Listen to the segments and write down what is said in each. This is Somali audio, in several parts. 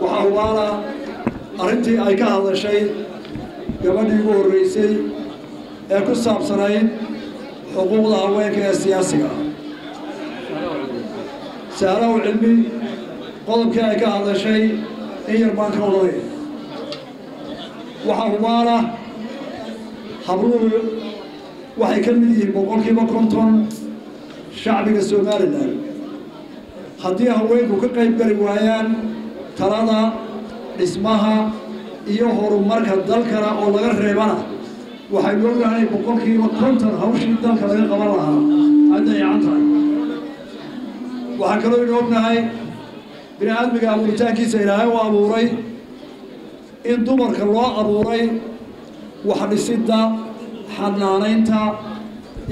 وحوالا أرنتي أيكا هذا الشيء قبل يقول رئيسي يكون صعب سنين حقوق هواك السياسية سألوا علمي قلب كأيكا هذا الشيء يربان كولوي وحوالا حبول waxay ka mid yihiin boqolkiiba 50 shacbiga Soomaaliland haddii haweenku ka qayb gali waayaan talada dhismaha iyo horumarka dalkana oo laga reebana waxay loo yahay boqolkiiba 50 hawshii dalka laga qaban lahaa hadday yaantahay waxa kale oo ognahay bini'aadmiga abuuritaankiisa Ilaahay waa abuuray in dumarka loo abuuray wax dhisida xanaanaynta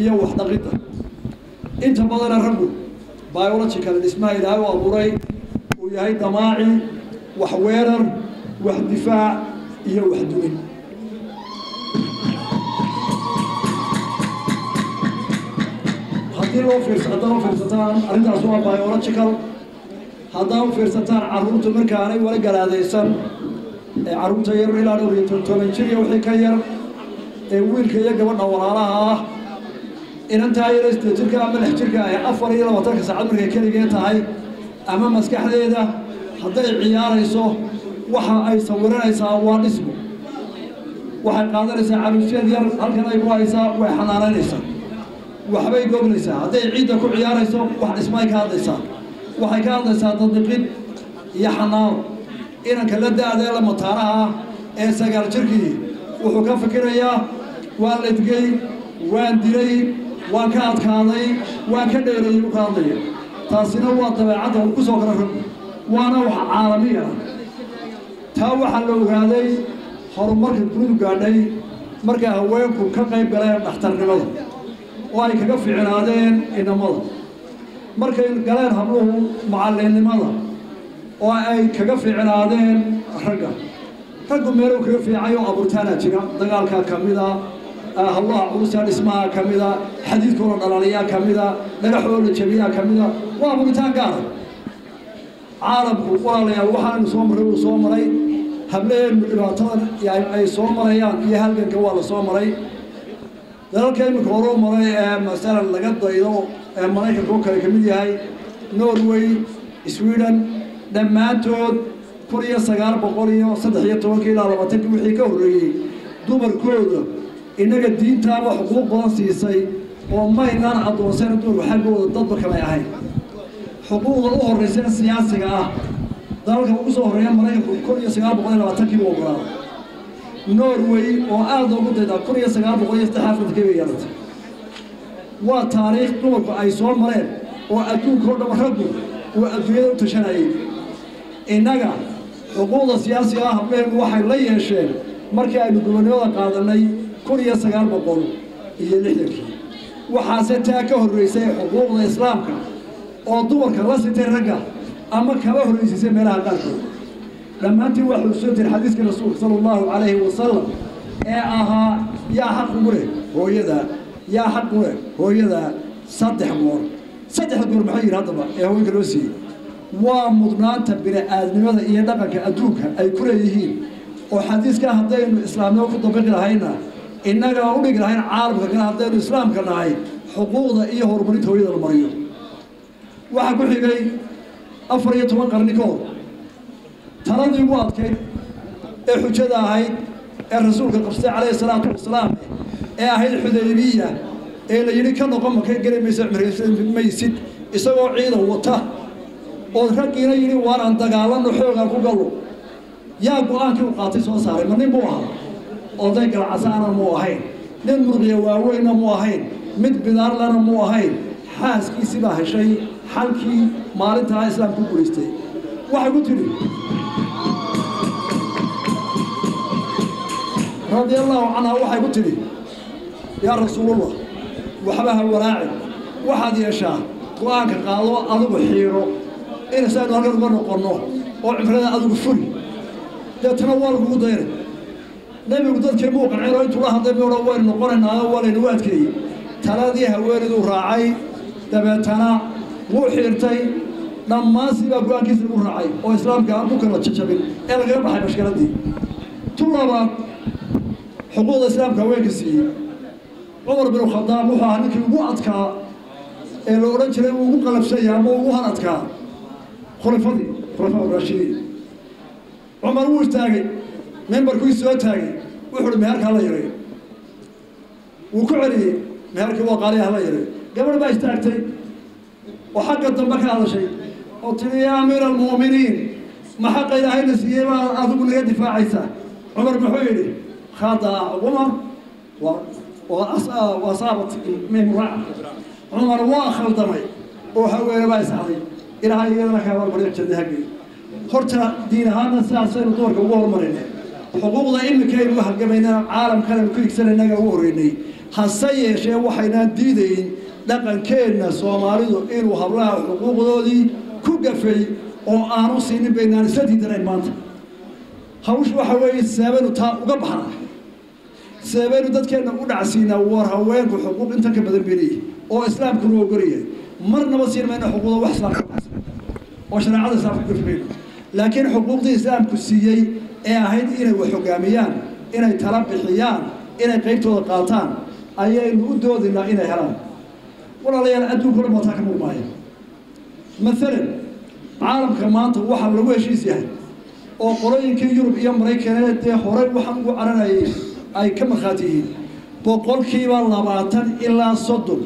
iyo wax dhaqida inta badan raggu biological dhismaha Ilaahay waa abuuray uu yahay damaaci wax weerar wax difaac iyo wax dumin haddii loo fiirsataan arrintaas waa biological haddii fiirsataan carruurta markaanay wala galaadaysan carruurta yar ilaa 12 jir iyo wixii ka yar wiilka iyo gabadha walaalaha ah inantaa yar jirka ama 6 jirka ay 24 saacad markay kaliya tahay ama maskaxdeeda haday ciyaarayso waxa ay sawiranaysaa waa dhismo waxay qaadanaysaa caruusyad yar halkan ay ku haysaa way xanaanaysaa waxbay goobnaysaa haday ciida ku ciyaarayso wax dhismay ka hadlaysaa waxay ka hadlaysaa dadqid iyo xanaano inanka la daadee la mataanaha ee 9 jirkii wuxuu ka fikirayaa waan la digay waan dilay waan ka adkaaday waan ka dheereeyay u qaadaya taasina waa dabeecadda uu ku soo kala rog waana wax caalami ah taa waxa la ogaaday horumarka guud gaadhay marka haweenku ka qayb galeen dhaxtarnimada oo ay kaga fiicnaadeen inamada markay galeen habluhu macallinimada oo ay kaga fiicnaadeen ragga raggu meel uu kaga fiicayo abuurtaana jira dagaalka kamida الله عروسها اسمها كمذا حديث كون الألالية كمذا نجحوا الجميع كمذا وأبو بتان قال عالم قوالي وحنا صومري هبلين الوطن يعني أي صومريان يهلك كوال صومري ذلك كلمة كورو مري مثلا لقد ضيضوا ملاك كوكا كمذا هاي نوروي سويدن لما تود كوريا سجار بقوليا صدقية توكيل على ما تكوي كوري دوبر كودا إنك الدين تابع حقوق بسيطة وما ينال عدوسين دول وحقوق الضبط كما يعين حقوق الأخرى الرئيسية السياسية ذلك أوصل ريان مريض كل يسقى بقول لا تكيب وقرا نوروي وأرض وقدة كل يسقى بقول يستحفظ كيف يرد وتاريخ دول أيسون مريض وأدون كل مرحبا وأدوية تشنعي إنك حقوق السياسية هم واحد لا يشيل مركي الجمهورية قادني كوريا سجال بقول يلحق وحاستها كهريسة حقوق الإسلام أو دور كلاسة الرجال أما كهريسة ملا قلت لما أنت واحد سنة الحديث الرسول صلى الله عليه وسلم يا حق مره هو يدا يا حق مره هو يدا صدح مور محير هذا بقى هو كروسي ومضنان تبرئ آدم هذا يدقك أدوك أي كريهين وحديث كان هذين الإسلام لو كنت بقي لهينا إنك أقولك لهين عارف كان هذين الإسلام كان هاي حقوق إيه هرمونيت هوية المريض وحقول لي أفريت وقرنيكور ترى يبغى كيف الحجة هاي الرسول قصدي عليه الصلاة والسلام هاي الحديبية اللي يلي كانوا قام كان قريب ميسد يسوي عيد وطه ورجعنا يلي وارا دجالنا حوجا كوجلو يا قوانك وقاتي صار من نبوها أضيق العسانة موهين نمرغي واوين موهين مد بدار لنا موهين حاس كي سباه شيء حالكي مالتها إسلام كوكوليستي واحد قلت لي رضي الله عنها واحد قلت لي يا رسول الله وحبها وراعي واحد يشاء قوانك قالوا أضرب حيرو إن سألوا هكذا مرة قرنوه وعفرنا أضرب فري يتنوال قدير نبي قدر كموق عيرو انتو الله دبي وروين نقرن اول نوادكي تلادي هويرد راعي دبتنا وحيرتي لما سيبا قوان كيس المرعي وإسلام كان ممكن تشجبين إلا غير بحي مشكلة دي طلبا حقوق الإسلام كوين كسي عمر بن الخطاب وحا هنك وقعدك إلا أورنجري وقلب شيء أما وقعدك خلفاء الراشدين عمر وشتاقي منبر كويس سوى تاقي وحول مهارك هلا يري وكعلي مهارك وقالي هلا يري قبل ما اشتاقتي وحق الضمك هذا شيء قلت لي يا أمير المؤمنين ما حق إلهي نسيبا أذوق لي دفاع عيسى عمر بن حويري خاضع عمر وأصابت من رعب عمر واخل دمي وحويري ما يسعدي إلهي أنا كان بريق جدهقي horta diin ahaana sidaasaynu doorka ugu horumarinay xuquuqda imikaynu waxa gabaynaa caalam kale ku igsanaynaga ugu horeynay hase yeeshee waxaynaan diidayn dhaqankeenna Soomaalidu inuu hablaha xuquuqdoodii ku gafay oo aanu siinin baynaan isla diidanayn maanta hawshu waxa weeye sababnu taa uga baxna sababnu dadkeena u dhacsiina war haweenku xuquuq inta ka badan beriye oo islaamku loo ogoliyay marnaba siinayna xuquuqda wax islaamka oo shariicada islaamka ku fiirino لكن حقوق الإسلام كسية أهين إلى وحكاميان إلى تربيحيان إلى قيمته القاطان أي نودو ذنا إلى هرم ولا لا أدو كل ما تحكموا معي مثلا عالم كمان توحى لو شيء زين أو قرين كي يوروب يوم أمريكا ده حرب وحمو عرنا أي كم خاتيه بقول كي والله باتن إلا صدق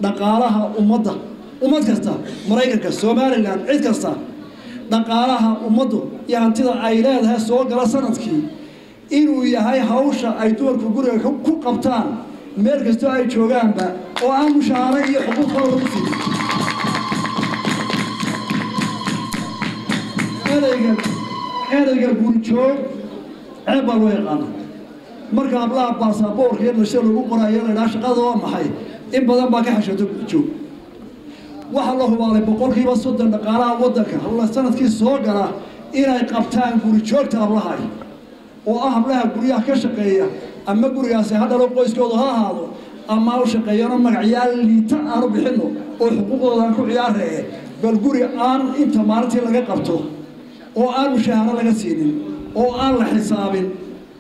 نقالها أمضة كستا أمريكا كسومالي لان عيد كستا dhaqaalaha ummadu iyo hantida ay leedahay soo gala sanadkii inuu yahay hawsha ay doorka guriga ku qabtaan meel kasta ay joogaanba oo aan mushaara iyo xuquuq kale lagu siiyo erayga gurijoog ceeb baa loo yaqaana marka hablaha baasaboorka iyo nashada lagu qorayo la shaqada waa maxay in badan baa ka xashado gurijoog waxa loo hubaalay boqolkiiba 30 dhaqaalaha wadanka hawla sanadkii soo gala inay qabtaan guri joogta hablaha oo ah hablaha guriyaha ka shaqeeya ama gurigaas hadda loo qoyskooda ha ahaado ama u shaqeeyana magacyaal liita aanu bixino oo xuquuqdooda ku ciyaareen bal guri aan inta maalintii laga qabto oo aan mushaara laga siinin oo aan la xisaabin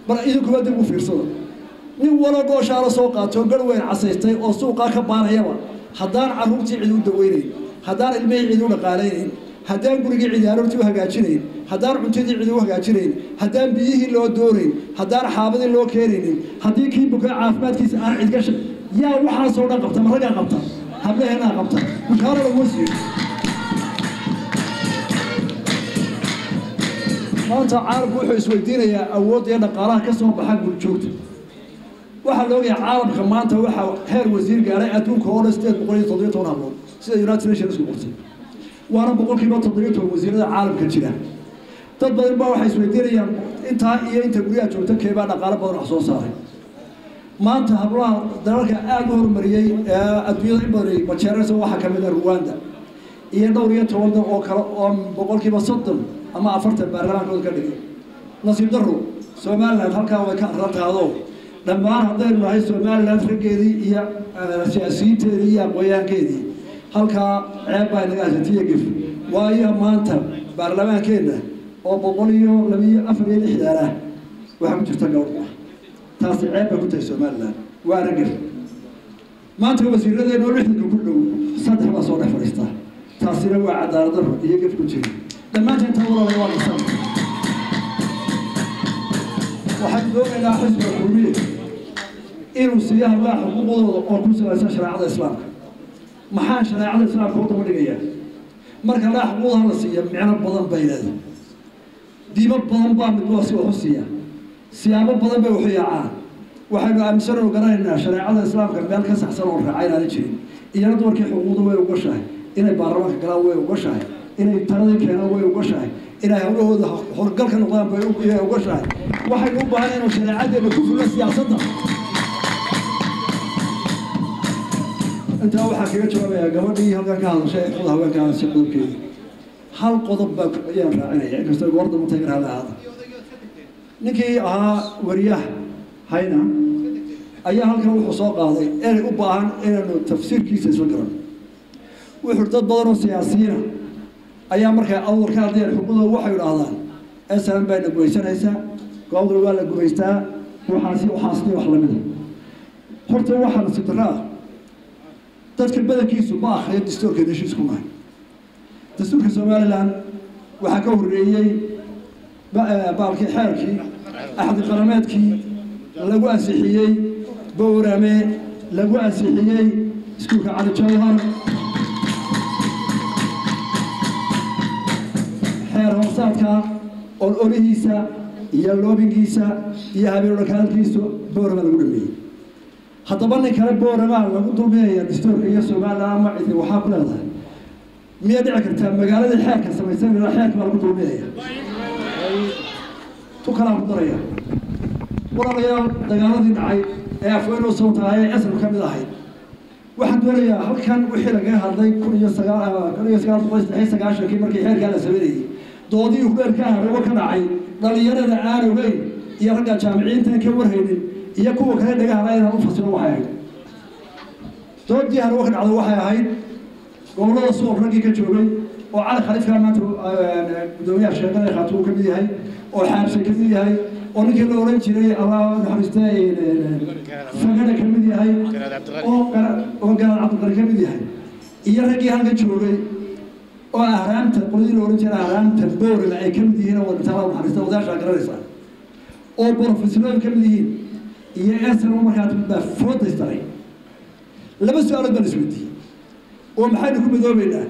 bal idinku wada u fiirsado nin wala gooshaala soo qaato garweyn casaystay oo suuqa ka baanayaba haddaan carruurtii cid u daweynayn haddaan ilmihii cid u dhaqaalaynayn haddaan gurigii cid carruurtii u hagaajinayn haddaan cuntadii cid u hagaajinayn haddaan biyihii loo doonayn haddaan xaabadii loo keenaynin haddii kii bukaa caafimaadkiisa aan cid ka shaq yaa waxaasoo dhan qabta ma raggaa qabta hablehenaa qabta mushaara laguma siiyo maanta caalamku wuxuu isweydiinayaa awoodda iyo dhaqaalaha ka soo baxa gurjoogta waxaa loo yahay caalamka maanta waxa heer wasiir gaaray adduunka oo dhan 817 hablood sida United Nations ku qortay waana boqolkiiba 7 wasiirada caalamka jira dad badan baa waxay isweydiinayaan inta guriga joogta keebaa dhaqaale badan wax soo saaray maanta hablaha dalalka aad u horumariyay adduunyada in badan bajeeraysa waxa ka mid ah Rwanda iyo dhowr iyo 10 oo kale oo boqolkiiba 30 ama 40 baarlamaankooda ka dhigay nasiib darro Soomaaliland halkaa way ka rartaado dhammaan haddaynu nahay Soomaaliland raggeedii iyo siyaasiyiinteedii iyo aqoonyahankeedii halkaa ceeb baa inaga asatiya gif waayo maanta baarlamaankeenna oo 124 ah waxaa ku jirta gawdha taasi ceeb bay ku tahay Soomaaliland waa raggeed maanta wasiiradeena oo lixdanka ku dhow saddex baa soo dhex fadhiista taasina waa cadaalad darro iyo gif ku jira dhammaanteen tawalada waa dhisan waxaan doonaynaa xisbiga kulmiye inuu siiyo hablaha xuquuqdooda oo ku salaysan shariicada islaamka maxaa shariicada islaamka u daba dhigayaa marka la xuquuqda la siiyo micno badan bay leedahay diimo badan baa mid loo sii xusiya siyaabo badan bay u xiyacaan waxaynu aaminsanoo garanaynaa shariicada islaamka meel ka saxsan oo raacay aan jirin iyana dumarkii xuquuqda way uga shahay inay baarlamaanka galaan way uga shahay inay taladii keenaan way uga shahay inay hawlahooda horgalka noqdaan bay uga shahay waxaynu u baahan inuu shariicadeena ku fulo siyaasadda intaa waxaa kaga jawaabayaa gabadhii halkan ka hadashay xuquuqda haweenka si qodobkeeda hal qodob baa ayaan raacinaya inkastoo goorda ma tagan hada ninkii ahaa wariyaha hayna ayaa halkan wuxuu soo qaaday inay u baahan inaynu tafsiirkiisa isla garan wuxuu dad badan oo siyaasiyiin أيام مركز أول كان دير حقوقه وحي الأعضاء أسلم بين قويسان هسا قاضي ولا قويستا وحاصلي وحلا منه horta waxaa la sidraa dadka badankiisu ma akhriyo dastuurka heshiisku maahay dastuurka Soomaaliland waxaa ka horeeyay baalkii xeerkii axad qarameedkii lagu ansixiyay boorame lagu ansixiyay iskuulka Cali Jawhar xeer hoosaadka ololihiisa iyo loobigiisa iyo habeenlakaalkiisu boorame lagu dhameeyay haddaba nin kale boorama lagu dulmeeyaa dastuurka iyo Soomaaliland ma cid waxa ku leedahay miya dhici kartaa magaalada xeerka samaysan ilaa xeerka lagu dulmeeyaa tu kala daraya walaalayaal dagaaladii dhacay ee afweeno soo tahay asal ka mid ahayd waxaan doonayaa halkan wixii laga hadlay 1999 markii xeerka la sameeyay doodii hubeerka ah oo ka dhacay dhalinyarada aan ogeyn iyo ragga jaamiciinta ka warhaynin iyo kuwa kale dhaga halayna u fasiro waxay ahayd doodii hore waxa dhacday waxay ahayd gobolada soo ragii ka joogay oo cali khaliif ka maanta gudoomiyaha shaqada khaatuu ka mid yahay oo xaabsay ka mid yahay oo ninkii la oran jiray Allah naxariistay fagana ka mid yahay oo gaar Cabdi ka mid yahay iyo ragii halka joogay oo ahraamta qoladii la oran jiray ahraamta boorada ay ka mid yihiin oo inta Allah naxariistay wadaasha garanaysa oo professional ka mid yihiin iyo asal markaad baa foodaystay laba su'aal baan isweydiiyay oo maxay ku midoobaynaa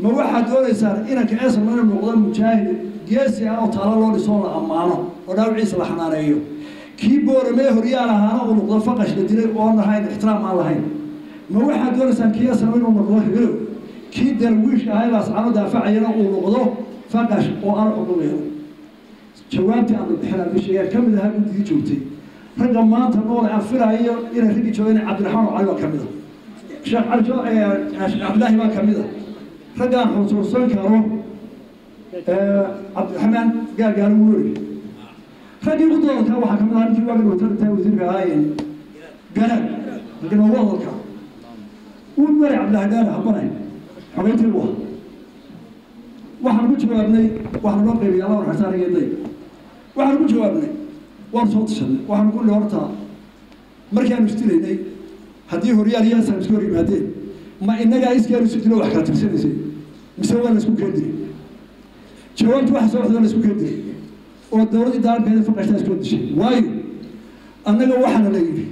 ma waxa doonaysaa inanka asal ma noqdo mujaahid geesi ah oo taalo loo dhiso la amaano oo dhaawiciisa la xanaaneeyo kii boorame horyaal ahaana uu noqdo faqash la dilay oo nahayn ixtiraam aan lahayn ma waxa doonaysaa kii asal inuu noqdo helo kii darwiish ahay la saaro daafacayna uu noqdo faqash oo aan xuquuqeeyo jawaabtii aan bixinaa bishiga kamid ah guddi joogtay ragga maanta nool aan filayo inay rigi joogeen Cabdiraxmaan Cali waa kamid ah Sheekh Cabdulaahi waa kamid ah ragga xusuusan karo Cabdiraxmaan gaagaal wuuri ragga ugu doonka waxa kamid ah intii waa wasiirka wasiirka ahaayeen garan laakiin waa wadalka uu mari Cabdulaahi daan habanay xogeentii waxaan ku jawaabnay waxaan loo qeybiyay Allah raxaanayay waxaan ku jawaabnay waan soo tashanay waxaan ku leeyahay markaan istileynay haddii horyaal iyo asal isku yimaadeen ma inaga iskaaru sidoo wax ka tirsanayay mise waa la isku keendiray jawaabtu waxa soo xidhan la isku keendiray oo dawladda daarkeeda faqashta isku dishay waayo annaga waxaan la yiri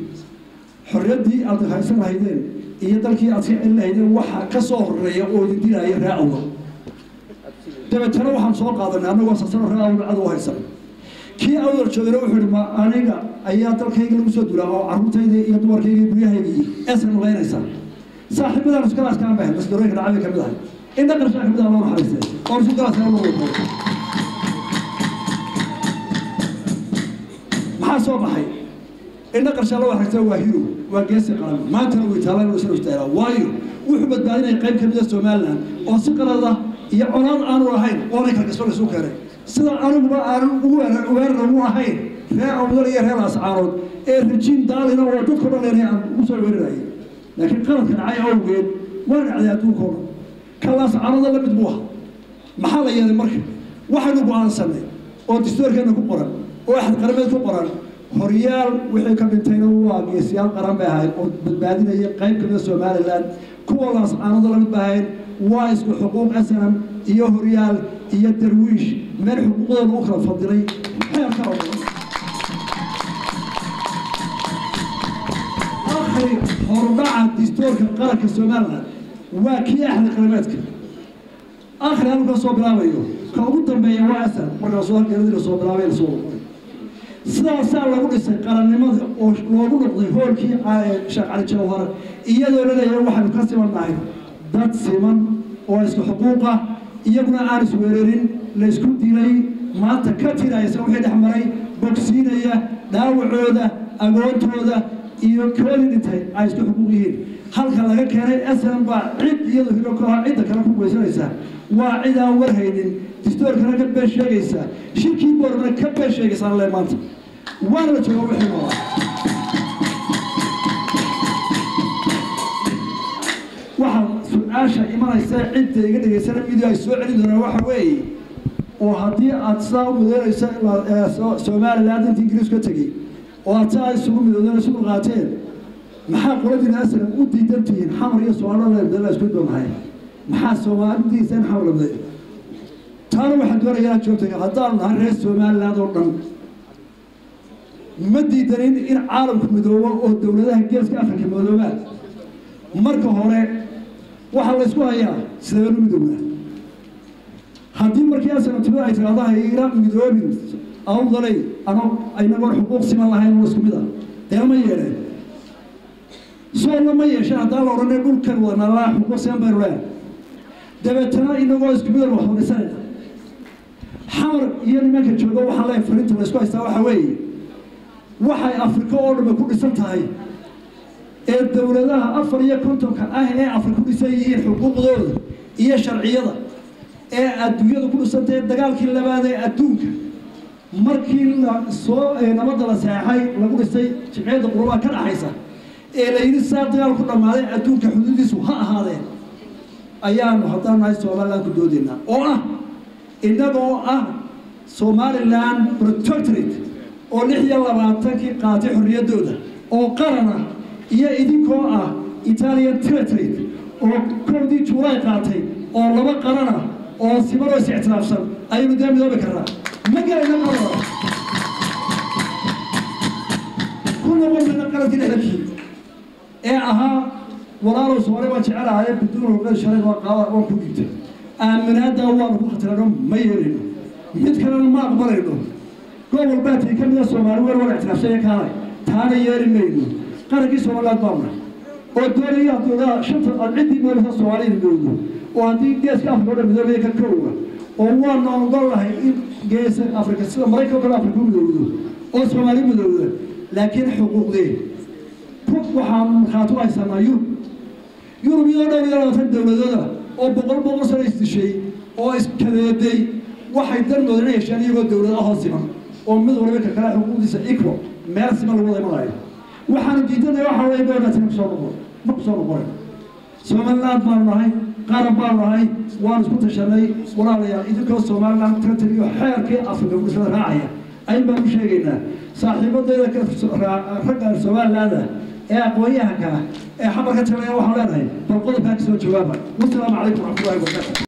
xorriyadii aad haysan lahaydeen iyo dalkii aad sii lahaydeen waxa ka soo horeeya oo dilay raacdo dabeetana waxaan soo qaadanay anagoo sasano raacdo cad oo haysan kii awdal joogay wuxuu ma aniga ayaa dalkayga lagu soo duulaa oo carruurtayda iyo dumarkayga guriyahayga asal maleynaysa saaxiibada iskalaas ka baahan bas dareenka dhacay kamid ah inta qarsha kamid ah loo xariistay oo si gaar ah loo wado maxaa soo baxay inta qarsha loo xariistay waa hiro waa geesi qaran maanta uu taalan oo soo istaagay waayo wuxuu badbaadinay qayb kamid ah Soomaaliland oo si qalada iyo colaad aan u ahayn oo ay kala soo keenay sida anugu aan ugu weerarno ahayn ree awdal iyo reer ascaarood ee rajin daalina oo dadku dhaleeyay aan u soo weeraray laakiin qaladka dhacay awgeed waa dhacday adduunkooda kala ascaarada la mid buu maxaa la yeelay marka waxaanu go'aansanay oo dastuurkeena ku qoran oo axad qarameed ku qoran horyaal wixii ka dhintayna waa geesiyaal qaran bay ahayd oo badbaadinaya qayb ka mid ah Soomaaliland kuwa la ascaarada la mid baahayn waa isku xuquuq aslan iyo horyaal iyo darwiish meel xuquuqdooda u kala fadilay xeerka akhri horbaca dastuurka qaranka Soomaaliland waa kii axad qarameedka akhri halka soo bilaabayo ka ugu dambeeya waa asal marka soo halkeedii soo bilaabay soo sidaas lagu dhisay qarannimada oo loogu noqday hoolkii Sheekh Cali Jawhar iyadoo la leeyahay waxaan ka simannahay dad siman oo isku xuquuqa iyaguna aan isweerarin la isku dilay maanta ka tiraysa wixii dhexmaray bogsiinaya dhaawacooda agoontooda iyo kale dhintay ay isku xuquuq yihiin halka laga keenay aslan baa cid iyadoo hiro ka cid kale ku weysanaysa waa cid aan warhaynin dastuurkana ka been sheegaysa shirkii boorna ka been sheegaysa le maanta waana la joogaa wixii waa waxa su-aasha imanaysa cidda iga dhegaysana video ay soo celin doonaan waxa weeye oo haddii aad sidaa u midoonaysa Somaliland inta Ingiriis ka tegey oo aad sidaa isugu midoodeen isugu qaateen maxaa qoladina asal u diidantihiin xamar iyo Soomaaliland la isku doonahay maxaa Soomaalidiisan xawlabday taana waxaan doonayaa joogtay haddaan nahay reer Somaliland oo dhan ma diidanin in caalamku midoobo oo dawladaha geeska Afrika midoobaan marka hore waxa la isku hayaa sidee loo midoobaa haddii markii asal tibada ay tiraahdaa Iiraan midoobin awdalay aynagoon xuquuq siman lahayn oo isku mid ah dee ma yeeleen soo lama yeeshaan haddaan la odhanay dhulkan wadana laa xuquuq siman baynu leeyahay dabeetana inagoo isku mid ah wax wadhisanayna xamar iyo nimanka jooga waxaa leeyahay fariinta la isku haystaa waxa weeye waxay Afrika oo dhan ku dhisan tahay ee dawladaha 54 ah ee Afrika ku dhisan yihiin xuquuqdooda iyo sharciyada ee adduunyada ku dhisan tahay dagaalkii labaad ee adduunka markii la soo nabadda la saxay lagu dhisay jimciyada quruumaha ka dhaxaysa ee la yiri saa dagaal ku dhamaaday adduunka xuduudiisu ha ahaadeen ayaanu haddaan nahay Somaliland ku doodeynaa oo ah inagoo ah Somaliland protectorate oo 26 qaatay xorriyadooda oo qaran ah iyo idinkoo ah Italian territory oo koodii July qaatay oo laba qaran ah oo sibaro istictaabsan aynu midoobi karnaa ma gaarayna qaro kuna wadana qarantii dhexdii ee ahaa walaalo Soomaali waa jecelahay biduun oo shalay waa qaada oo ku dhigtay aaminaada waa ku khatarano ma yeelino mid kale ma aqbalayno gobol baati kamida Soomaali war ictiraafsay kaalay taana yeerimayno qarankii Soomaaliland baana oo doonaya dowladda shanta cidii meelaha Soomaaliyeed midowdo oo hadii geeska Afrika midowday ka koowa oo waan noqonahay in geeska Afrika sida Mareykanka Afrika midowdo oo Soomaali midowdo laakiin xuquuqdeed waxaan khaato ay sameeyo Yurub iyo dowladda oo boqol sano istishay oo iskadeeday waxay dan moodeen yeeshaan iyagoo dowladda hoos siman oo mid walba ka kala xuquuqdiisa equal meel siman lagu wada marayo waxaan diidanay waxa weeye dowladda ma soo noqon Somaliland baan nahay qaran baan nahay waan isku tashanay walaalayaal idinkoo Somaliland territory iyo xeerkii Afrika ku soo raacaya ay baan u sheegaynaa saaxiibadayda ka ragga Somaliland ee aqoonyahanka ee xabarka tiraya waxaan leenahay bal qodobka soo jawaaba. Wassalaamu calaykum wa rahmatullahi wa barakatuh.